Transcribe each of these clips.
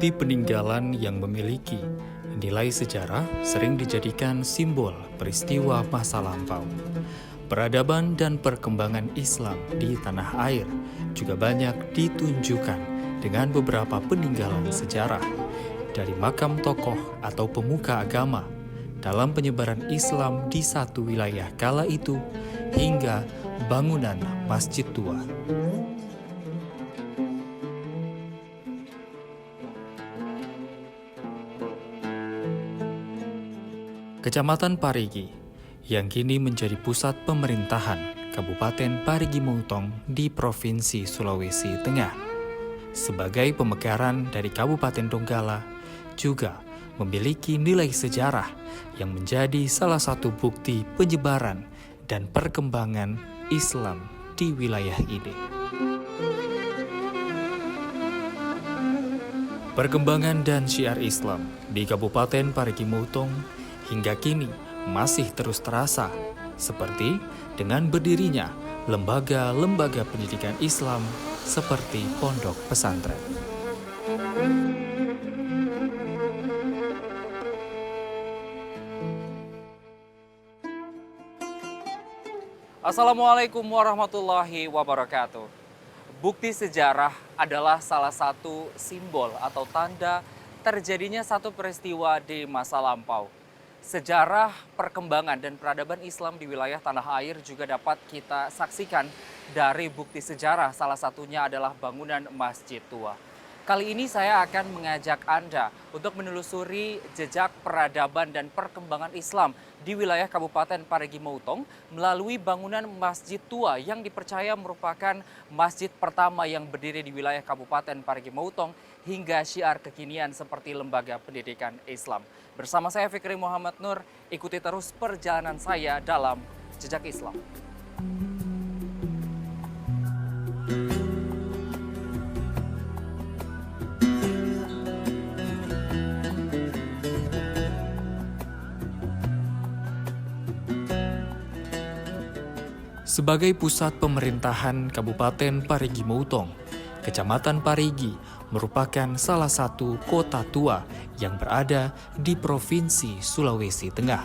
Bukti peninggalan yang memiliki nilai sejarah sering dijadikan simbol peristiwa masa lampau. Peradaban dan perkembangan Islam di tanah air juga banyak ditunjukkan dengan beberapa peninggalan sejarah dari makam tokoh atau pemuka agama dalam penyebaran Islam di satu wilayah kala itu hingga bangunan masjid tua. Kecamatan Parigi yang kini menjadi pusat pemerintahan Kabupaten Parigi Motong di Provinsi Sulawesi Tengah. Sebagai pemekaran dari Kabupaten Donggala, juga memiliki nilai sejarah yang menjadi salah satu bukti penyebaran dan perkembangan Islam di wilayah ini. Perkembangan dan syiar Islam di Kabupaten Parigi Motong hingga kini masih terus terasa, seperti dengan berdirinya lembaga-lembaga pendidikan Islam seperti pondok pesantren. Assalamualaikum warahmatullahi wabarakatuh. Bukti sejarah adalah salah satu simbol atau tanda terjadinya satu peristiwa di masa lampau. Sejarah perkembangan dan peradaban Islam di wilayah tanah air juga dapat kita saksikan dari bukti sejarah, salah satunya adalah bangunan Masjid Tua. Kali ini saya akan mengajak Anda untuk menelusuri jejak peradaban dan perkembangan Islam di wilayah Kabupaten Parigi Motong melalui bangunan Masjid Tua yang dipercaya merupakan masjid pertama yang berdiri di wilayah Kabupaten Parigi Motong hingga syiar kekinian seperti lembaga pendidikan Islam. Bersama saya Fikri Muhammad Nur, ikuti terus perjalanan saya dalam Jejak Islam. Sebagai pusat pemerintahan Kabupaten Parigi Motong, Kecamatan Parigi merupakan salah satu kota tua yang berada di Provinsi Sulawesi Tengah.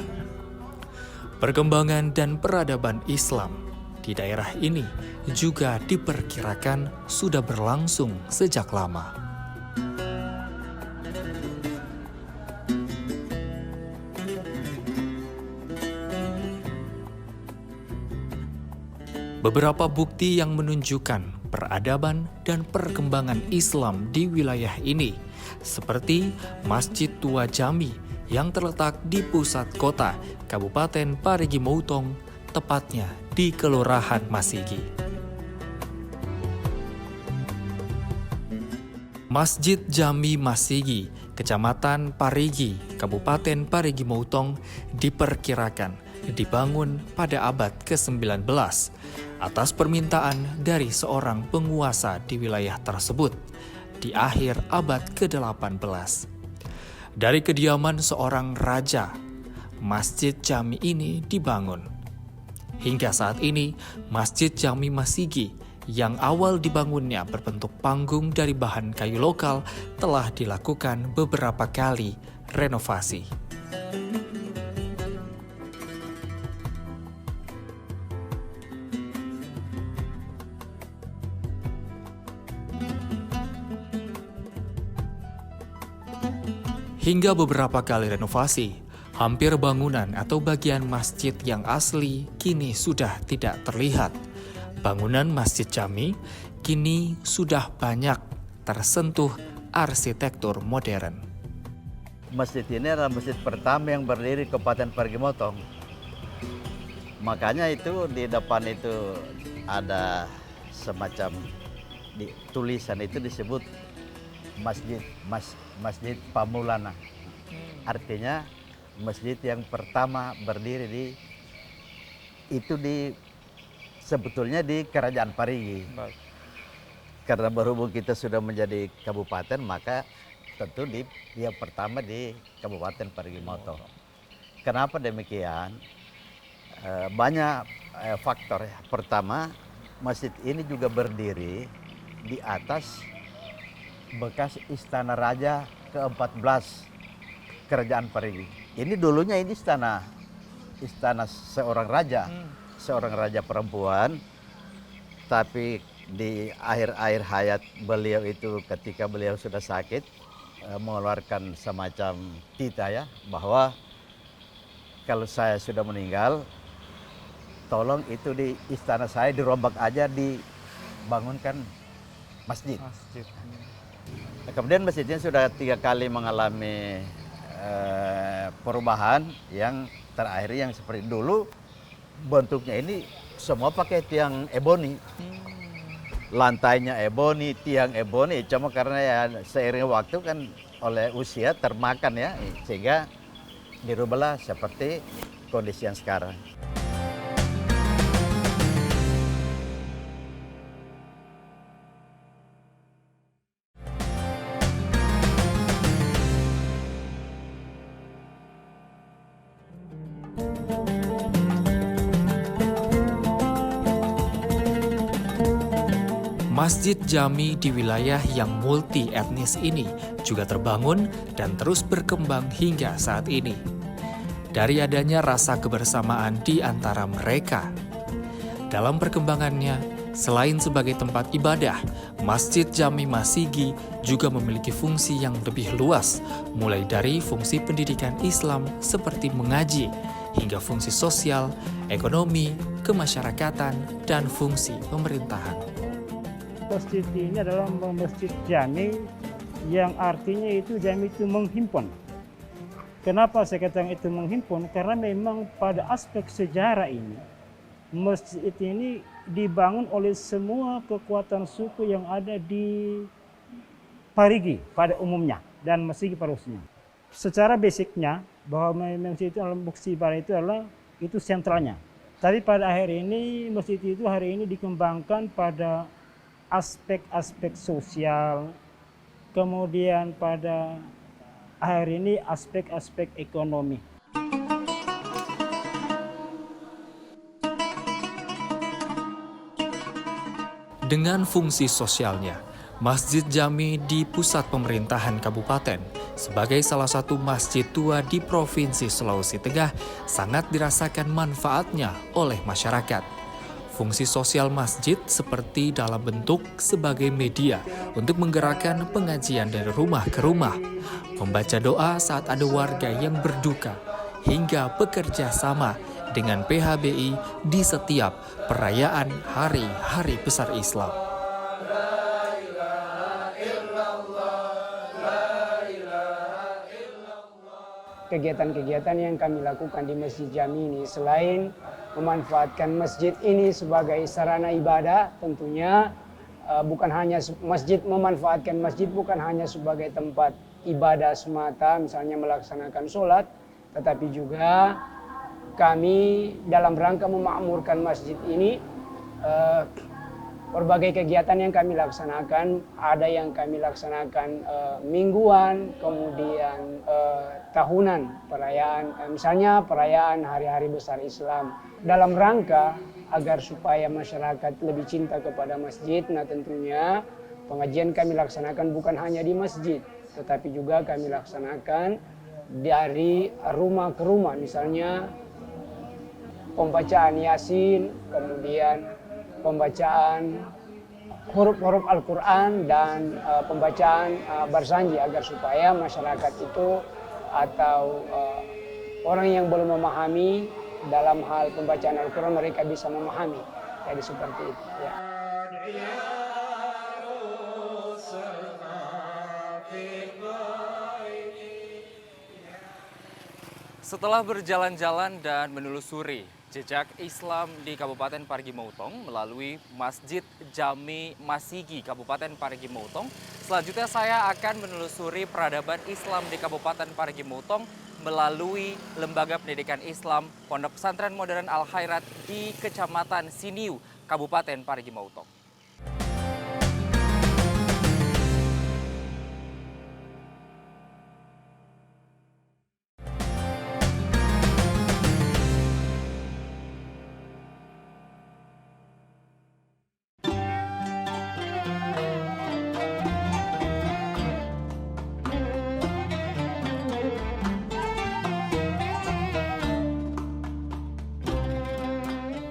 Perkembangan dan peradaban Islam di daerah ini juga diperkirakan sudah berlangsung sejak lama. Beberapa bukti yang menunjukkan peradaban dan perkembangan Islam di wilayah ini, seperti Masjid Tua Jami yang terletak di pusat kota Kabupaten Parigi Motong, tepatnya di Kelurahan Masigi. Masjid Jami Masigi, Kecamatan Parigi, Kabupaten Parigi Motong diperkirakan dibangun pada abad ke-19 atas permintaan dari seorang penguasa di wilayah tersebut di akhir abad ke-18. Dari kediaman seorang raja, Masjid Jami ini dibangun. Hingga saat ini, Masjid Jami Masigi yang awal dibangunnya berbentuk panggung dari bahan kayu lokal telah dilakukan beberapa kali renovasi. Hingga beberapa kali renovasi, hampir bangunan atau bagian masjid yang asli kini sudah tidak terlihat. Bangunan Masjid Jami kini sudah banyak tersentuh arsitektur modern. Masjid ini adalah masjid pertama yang berdiri di Kabupaten Parigi Motong. Makanya itu di depan itu ada semacam tulisan itu disebut Masjid Pamulana. Artinya masjid yang pertama berdiri sebetulnya di Kerajaan Parigi. Karena berhubung kita sudah menjadi kabupaten, maka tentu yang pertama di Kabupaten Parigi Motong. Kenapa demikian? Banyak faktor ya. Pertama, masjid ini juga berdiri di atas bekas istana raja ke-14 kerajaan Parigi. Ini dulunya ini istana seorang raja perempuan, tapi di akhir-akhir hayat beliau itu ketika beliau sudah sakit mengeluarkan semacam tita ya, bahwa kalau saya sudah meninggal, tolong itu di istana saya dirombak aja, dibangunkan masjid. Kemudian masjidnya sudah 3 kali mengalami perubahan. Yang terakhir yang seperti dulu bentuknya ini semua pakai tiang eboni, lantainya eboni, tiang eboni. Cuma karena ya seiring waktu kan oleh usia termakan ya, sehingga dirubahlah seperti kondisi yang sekarang. Masjid Jami di wilayah yang multi etnis ini juga terbangun dan terus berkembang hingga saat ini. Dari adanya rasa kebersamaan di antara mereka. Dalam perkembangannya, selain sebagai tempat ibadah, Masjid Jami Masigi juga memiliki fungsi yang lebih luas, mulai dari fungsi pendidikan Islam seperti mengaji, hingga fungsi sosial, ekonomi, kemasyarakatan, dan fungsi pemerintahan. Masjid ini adalah masjid jami, yang artinya itu jami itu menghimpun. Kenapa saya katakan itu menghimpun? Karena memang pada aspek sejarah ini, masjid ini dibangun oleh semua kekuatan suku yang ada di Parigi pada umumnya dan Masigi pada khususnya. Secara basicnya bahwa masjid itu adalah bukti ibadah itu sentralnya. Tapi pada akhir ini masjid itu hari ini dikembangkan pada aspek-aspek sosial, kemudian pada akhir ini aspek-aspek ekonomi. Dengan fungsi sosialnya, Masjid Jami di pusat pemerintahan kabupaten sebagai salah satu masjid tua di Provinsi Sulawesi Tengah sangat dirasakan manfaatnya oleh masyarakat. Fungsi sosial masjid seperti dalam bentuk sebagai media untuk menggerakkan pengajian dari rumah ke rumah, membaca doa saat ada warga yang berduka, hingga bekerja sama dengan PHBI di setiap perayaan hari-hari besar Islam. Kegiatan-kegiatan yang kami lakukan di Masjid Jami ini, selain memanfaatkan masjid ini sebagai sarana ibadah, tentunya bukan hanya memanfaatkan masjid bukan hanya sebagai tempat ibadah semata, misalnya melaksanakan sholat, tetapi juga kami dalam rangka memakmurkan masjid ini, berbagai kegiatan yang kami laksanakan, ada yang kami laksanakan mingguan, kemudian tahunan, perayaan, misalnya perayaan hari-hari besar Islam. Dalam rangka agar supaya masyarakat lebih cinta kepada masjid, nah tentunya pengajian kami laksanakan bukan hanya di masjid, tetapi juga kami laksanakan dari rumah ke rumah, misalnya pembacaan Yasin, kemudian pembacaan huruf-huruf Al-Quran dan pembacaan Barzanji, agar supaya masyarakat itu atau orang yang belum memahami dalam hal pembacaan Al-Quran mereka bisa memahami. Jadi seperti itu. Ya. Setelah berjalan-jalan dan menelusuri jejak Islam di Kabupaten Parigi Motong melalui Masjid Jami Masigi Kabupaten Parigi Motong, selanjutnya saya akan menelusuri peradaban Islam di Kabupaten Parigi Motong melalui Lembaga Pendidikan Islam Pondok Pesantren Modern Al Khairat di Kecamatan Siniu, Kabupaten Parigi Motong.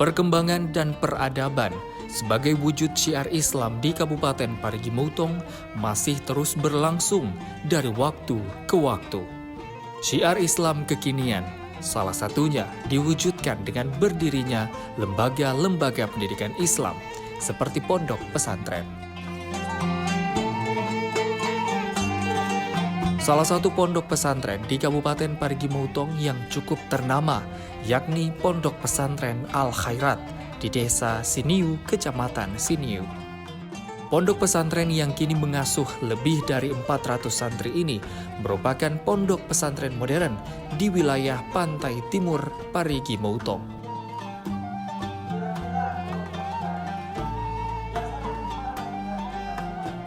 Perkembangan dan peradaban sebagai wujud syiar Islam di Kabupaten Parigi Mutong masih terus berlangsung dari waktu ke waktu. Syiar Islam kekinian salah satunya diwujudkan dengan berdirinya lembaga-lembaga pendidikan Islam seperti pondok pesantren. Salah satu pondok pesantren di Kabupaten Parigi Mutong yang cukup ternama yakni Pondok Pesantren Al-Khairat di Desa Siniu, Kecamatan Siniu. Pondok pesantren yang kini mengasuh lebih dari 400 santri ini merupakan pondok pesantren modern di wilayah pantai timur Parigi Mutong.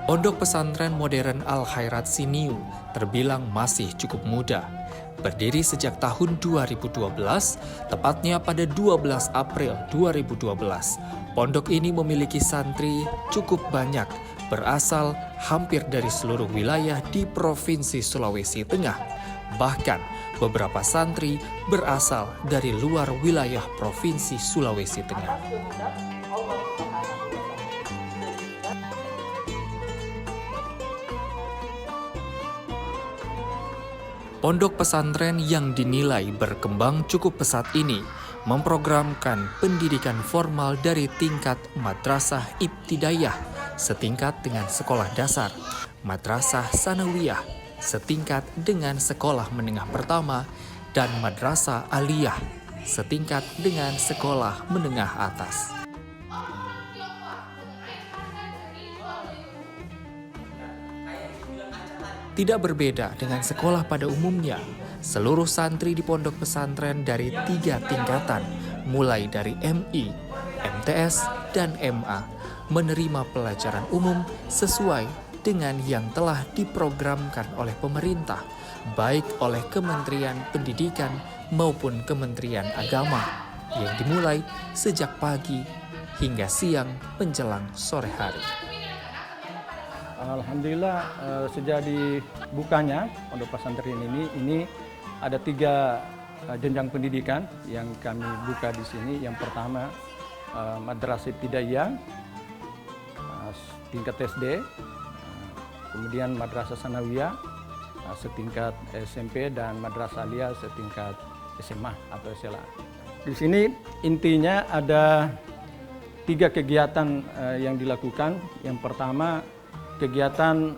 Pondok pesantren modern Al-Khairat Siniu terbilang masih cukup muda. Berdiri sejak tahun 2012, tepatnya pada 12 April 2012. Pondok ini memiliki santri cukup banyak, berasal hampir dari seluruh wilayah di Provinsi Sulawesi Tengah. Bahkan beberapa santri berasal dari luar wilayah Provinsi Sulawesi Tengah. Pondok pesantren yang dinilai berkembang cukup pesat ini memprogramkan pendidikan formal dari tingkat madrasah ibtidaiyah setingkat dengan sekolah dasar, madrasah sanawiyah setingkat dengan sekolah menengah pertama, dan madrasah aliyah setingkat dengan sekolah menengah atas. Tidak berbeda dengan sekolah pada umumnya, seluruh santri di pondok pesantren dari 3 tingkatan, mulai dari MI, MTS, dan MA, menerima pelajaran umum sesuai dengan yang telah diprogramkan oleh pemerintah, baik oleh Kementerian Pendidikan maupun Kementerian Agama, yang dimulai sejak pagi hingga siang menjelang sore hari. Alhamdulillah sejak dibukanya pondok pesantren ini ada 3 jenjang pendidikan yang kami buka di sini. Yang pertama madrasah ibtidaiyah tingkat SD, kemudian madrasah sanawiyah setingkat SMP, dan madrasah aliyah setingkat SMA atau SLA. Di sini intinya ada 3 kegiatan yang dilakukan. Yang pertama kegiatan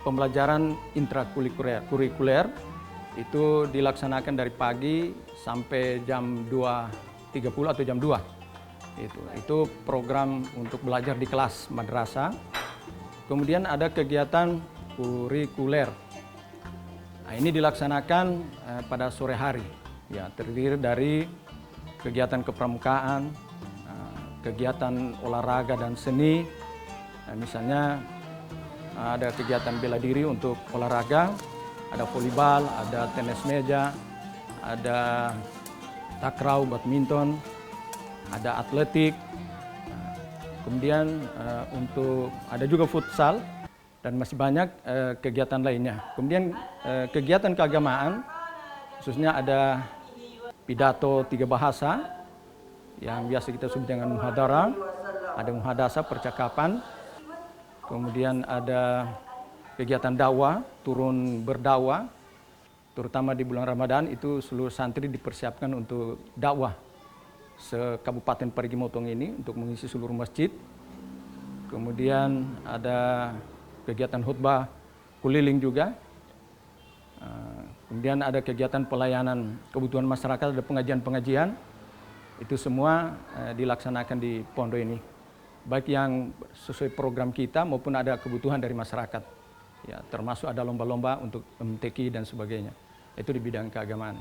pembelajaran intrakurikuler itu dilaksanakan dari pagi sampai jam 2.30 atau jam 2. Itu program untuk belajar di kelas madrasah. Kemudian ada kegiatan kurikuler. Nah, ini dilaksanakan pada sore hari. Ya, terdiri dari kegiatan kepramukaan, kegiatan olahraga dan seni. Nah, misalnya ada kegiatan bela diri untuk olahraga, ada volleyball, ada tenis meja, ada takraw, badminton, ada atletik, kemudian ada juga futsal, dan masih banyak kegiatan lainnya. Kemudian kegiatan keagamaan, khususnya ada pidato 3 bahasa, yang biasa kita sebut dengan muhadarah, ada muhadasah percakapan. Kemudian ada kegiatan dakwah, turun berdakwah, terutama di bulan Ramadan itu seluruh santri dipersiapkan untuk dakwah se-Kabupaten Parigi Mutong ini untuk mengisi seluruh masjid. Kemudian ada kegiatan khutbah keliling juga. Kemudian ada kegiatan pelayanan kebutuhan masyarakat, ada pengajian-pengajian. Itu semua dilaksanakan di pondok ini. Baik yang sesuai program kita maupun ada kebutuhan dari masyarakat. Ya, termasuk ada lomba-lomba untuk MTQ dan sebagainya. Itu di bidang keagamaan.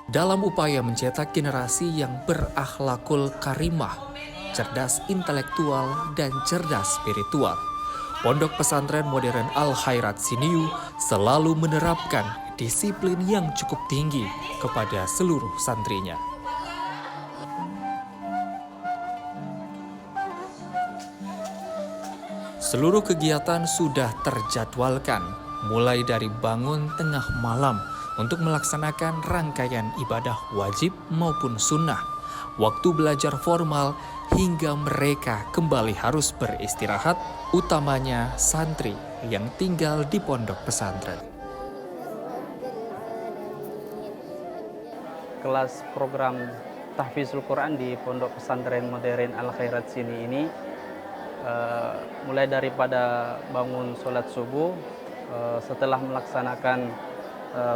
Dalam upaya mencetak generasi yang berakhlakul karimah, cerdas intelektual, dan cerdas spiritual, Pondok Pesantren Modern Al-Khairat Siniu selalu menerapkan disiplin yang cukup tinggi kepada seluruh santrinya. Seluruh kegiatan sudah terjadwalkan, mulai dari bangun tengah malam untuk melaksanakan rangkaian ibadah wajib maupun sunnah, waktu belajar formal hingga mereka kembali harus beristirahat, utamanya santri yang tinggal di pondok pesantren. Kelas program Tahfizul Quran di Pondok Pesantren Modern Al Khairat sini ini mulai daripada bangun sholat subuh, setelah melaksanakan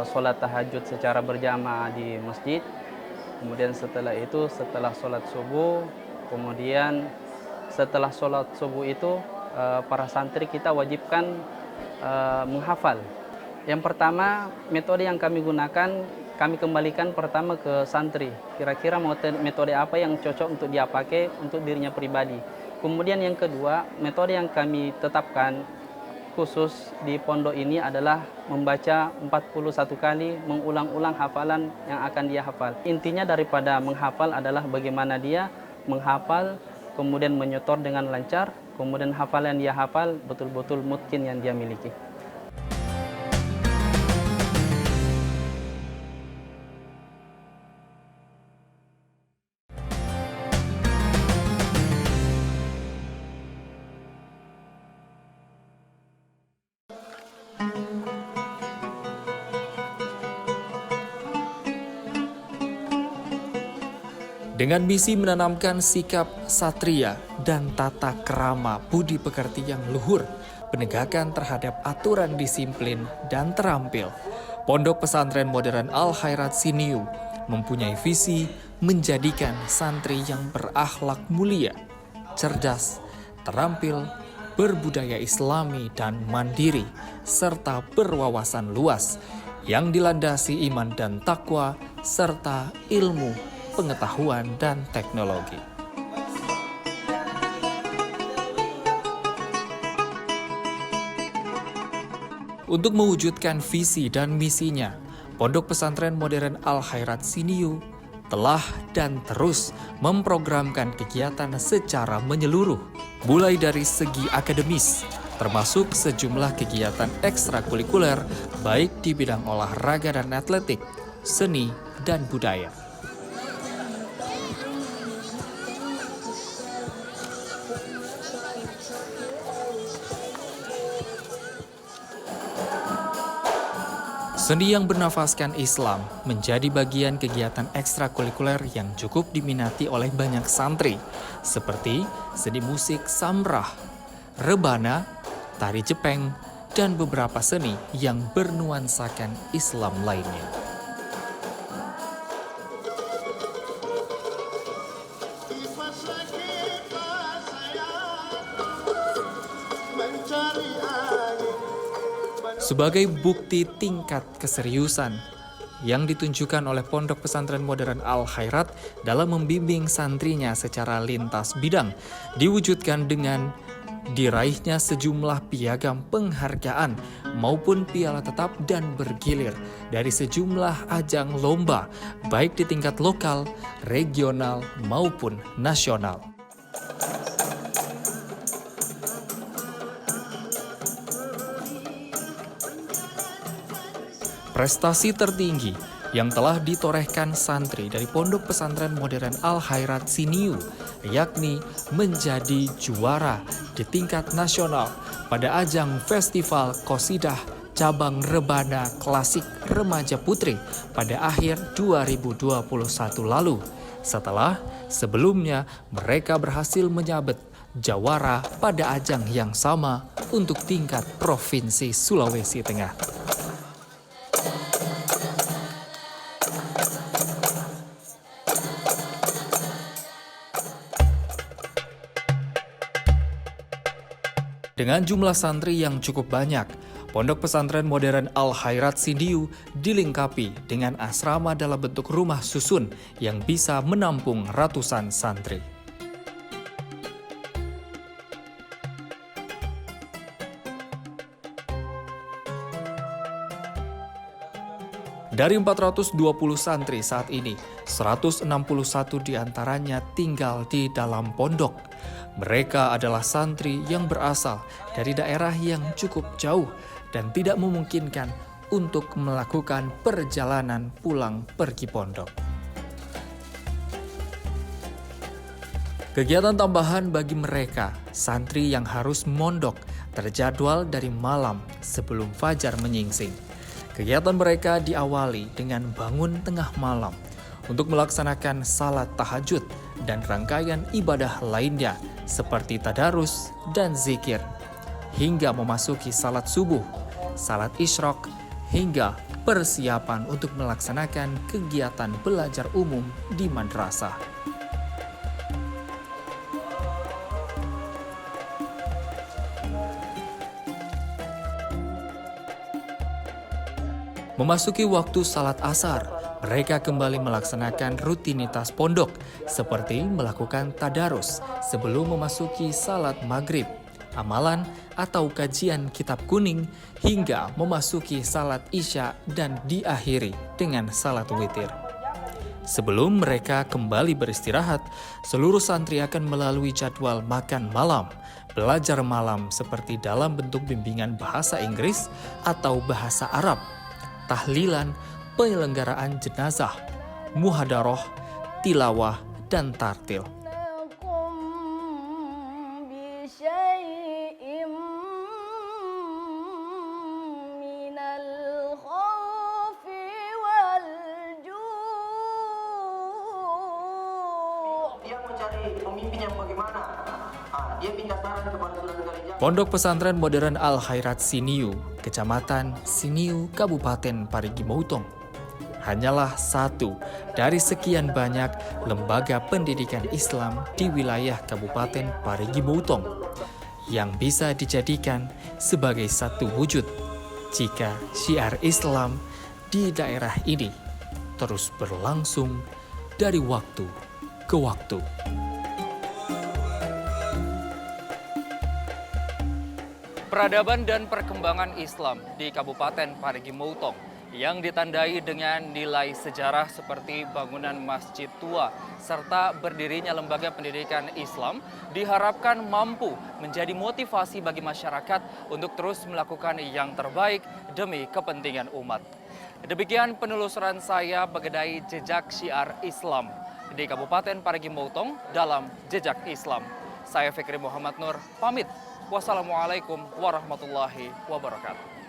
sholat tahajud secara berjamaah di masjid, kemudian setelah itu setelah sholat subuh, kemudian setelah sholat subuh itu para santri kita wajibkan menghafal. Yang pertama, metode yang kami gunakan, kami kembalikan pertama ke santri. Kira-kira metode apa yang cocok untuk dia pakai untuk dirinya pribadi. Kemudian yang kedua, metode yang kami tetapkan khusus di pondok ini adalah membaca 41 kali, mengulang-ulang hafalan yang akan dia hafal. Intinya daripada menghafal adalah bagaimana dia menghafal, kemudian menyetor dengan lancar, kemudian hafalan dia hafal betul-betul mungkin yang dia miliki. Dengan misi menanamkan sikap satria dan tata krama budi pekerti yang luhur, penegakan terhadap aturan disiplin dan terampil, Pondok Pesantren Modern Al Khairat Siniu mempunyai visi menjadikan santri yang berakhlak mulia, cerdas, terampil, berbudaya islami dan mandiri, serta berwawasan luas yang dilandasi iman dan takwa serta ilmu, pengetahuan, dan teknologi. Untuk mewujudkan visi dan misinya, Pondok Pesantren Modern Al Khairat Siniu telah dan terus memprogramkan kegiatan secara menyeluruh, mulai dari segi akademis, termasuk sejumlah kegiatan ekstrakurikuler baik di bidang olahraga dan atletik, seni, dan budaya. Seni yang bernafaskan Islam menjadi bagian kegiatan ekstrakurikuler yang cukup diminati oleh banyak santri, seperti seni musik samrah, rebana, tari jepeng, dan beberapa seni yang bernuansakan Islam lainnya. Sebagai bukti tingkat keseriusan yang ditunjukkan oleh Pondok Pesantren Modern Al Khairat dalam membimbing santrinya secara lintas bidang, diwujudkan dengan diraihnya sejumlah piagam penghargaan maupun piala tetap dan bergilir dari sejumlah ajang lomba, baik di tingkat lokal, regional, maupun nasional. Prestasi tertinggi yang telah ditorehkan santri dari Pondok Pesantren Modern Al Khairat Siniu, yakni menjadi juara di tingkat nasional pada ajang Festival Qosidah Cabang Rebana Klasik Remaja Putri pada akhir 2021 lalu, setelah sebelumnya mereka berhasil menyabet jawara pada ajang yang sama untuk tingkat Provinsi Sulawesi Tengah. Dengan jumlah santri yang cukup banyak, Pondok Pesantren Modern Al Khairat Siniu dilengkapi dengan asrama dalam bentuk rumah susun yang bisa menampung ratusan santri. Dari 420 santri saat ini, 161 diantaranya tinggal di dalam pondok. Mereka adalah santri yang berasal dari daerah yang cukup jauh dan tidak memungkinkan untuk melakukan perjalanan pulang pergi pondok. Kegiatan tambahan bagi mereka, santri yang harus mondok, terjadwal dari malam sebelum fajar menyingsing. Kegiatan mereka diawali dengan bangun tengah malam untuk melaksanakan salat tahajud dan rangkaian ibadah lainnya seperti tadarus dan zikir, hingga memasuki salat subuh, salat isyraq, hingga persiapan untuk melaksanakan kegiatan belajar umum di madrasah. Memasuki waktu salat asar, mereka kembali melaksanakan rutinitas pondok seperti melakukan tadarus sebelum memasuki salat maghrib, amalan atau kajian kitab kuning, hingga memasuki salat isya dan diakhiri dengan salat witir. Sebelum mereka kembali beristirahat, seluruh santri akan melalui jadwal makan malam, belajar malam seperti dalam bentuk bimbingan bahasa Inggris atau bahasa Arab, tahlilan, penyelenggaraan jenazah, muhadaroh, tilawah, dan tartil. Dia mencari pemimpin yang bagaimana? Dia minta saran kepada saudara-saudara jamaah. Pondok Pesantren Modern Al Khairat Siniu, Kecamatan Siniu, Kabupaten Parigi Motong, hanyalah satu dari sekian banyak lembaga pendidikan Islam di wilayah Kabupaten Parigi Motong yang bisa dijadikan sebagai satu wujud jika syiar Islam di daerah ini terus berlangsung dari waktu ke waktu. Peradaban dan perkembangan Islam di Kabupaten Parigi Motong yang ditandai dengan nilai sejarah seperti bangunan masjid tua serta berdirinya lembaga pendidikan Islam diharapkan mampu menjadi motivasi bagi masyarakat untuk terus melakukan yang terbaik demi kepentingan umat. Demikian penelusuran saya mengenai jejak syiar Islam di Kabupaten Parigi Motong dalam Jejak Islam. Saya Fikri Muhammad Nur, pamit. Wassalamualaikum warahmatullahi wabarakatuh.